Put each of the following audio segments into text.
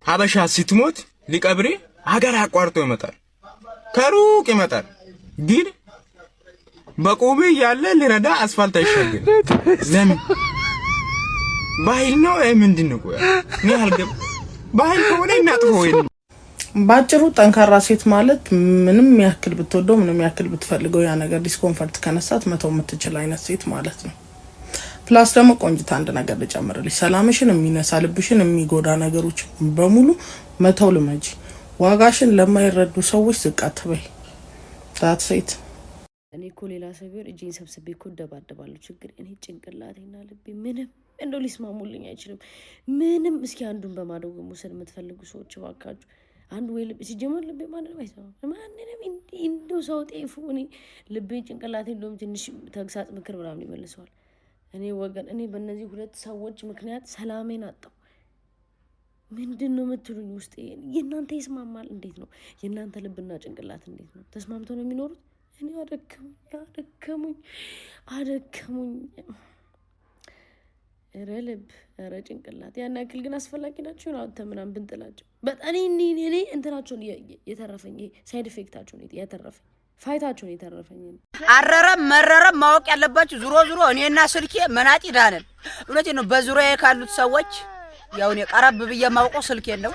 ሀበሻ ስትሞት ሊቀብሬ ሀገር አቋርጦ ይመጣል፣ ከሩቅ ይመጣል። ግን በቆቤ ያለ ሊረዳ አስፋልት አይሻገር። ለምን ባህል ነው? ምንድነው? ቆይ እኔ አልገባ ባህል ከሆነ እናጥፎ ወይ ባጭሩ ጠንካራ ሴት ማለት ምንም ያክል ብትወደው ምንም ያክል ብትፈልገው ያ ነገር ዲስኮምፈርት ከነሳት መተው የምትችል አይነት ሴት ማለት ነው። ፕላስ ደግሞ ቆንጅታ አንድ ነገር ልጨምርልሽ፣ ሰላምሽን የሚነሳ ልብሽን የሚጎዳ ነገሮች በሙሉ መተው ልመጂ። ዋጋሽን ለማይረዱ ሰዎች ዝቅ አትበይ። ዳት ሴት እኔ እኮ ሌላ ሰው ቢሆን እጄን ሰብስቤ እኮ ደባደባለሁ። ችግር እኔ ጭንቅላቴና ልቤ ምንም እንደው ሊስማሙልኝ አይችልም። ምንም እስኪ አንዱን በማደው መውሰድ የምትፈልጉ ሰዎች ባካችሁ አንዱ ወይ ልብ ሲጀመር ልቤ ማንንም አይሰማም። ማንንም እንደው ሰው ጤፉ እኔ ልቤ ጭንቅላቴ እንደውም ትንሽ ተግሳጽ ምክር ምናምን ይመልሰዋል። እኔ ወገን እኔ በእነዚህ ሁለት ሰዎች ምክንያት ሰላሜን አጣው። ምንድነው የምትሉኝ? ውስጤ የእናንተ ይስማማል? እንዴት ነው የእናንተ ልብና ጭንቅላት እንዴት ነው ተስማምተው ነው የሚኖሩት? እኔ አደከሙኝ። ኧረ ልብ ኧረ ጭንቅላት ያን ያክል ግን አስፈላጊ ናቸው ነው? አንተ ምናምን ብንጥላቸው በጣም እኔ እንትናቸውን የተረፈኝ ሳይድ ኢፌክታቸውን የተረፈኝ ፋይታቸውን የተረፈኝ አረረም መረረም ማወቅ ያለባችሁ ዙሮ እኔና ስልኬ መናጢ ዳነን። እውነቴን ነው። በዙሪያዬ ካሉት ሰዎች ያው እኔ ቀረብ ብዬ ማውቀው ስልኬን ነው።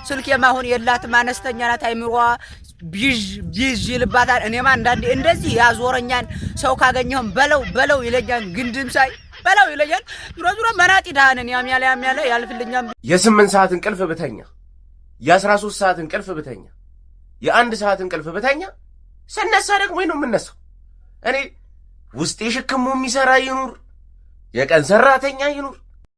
ስልኬም አሁን የላትም አነስተኛ ናት። አይምሮዋ ቢዥ ይልባታል። እኔማ አንዳንዴ እንደዚህ ያዞረኛን ሰው ካገኘሁም በለው ይለኛል። ግንድም ሳይ በለው ይለኛል። ዙሮ መናጢ ዳነን። ያምያለ ያልፍልኛም። የ8 ሰዓት እንቅልፍ ብተኛ፣ የ13 ሰዓት እንቅልፍ ብተኛ፣ የ1 ሰዓት እንቅልፍ ብተኛ ስነሳ ደግሞ ነው የምነሳው። እኔ ውስጤ ሽክሙ የሚሰራ ይኑር፣ የቀን ሰራተኛ ይኑር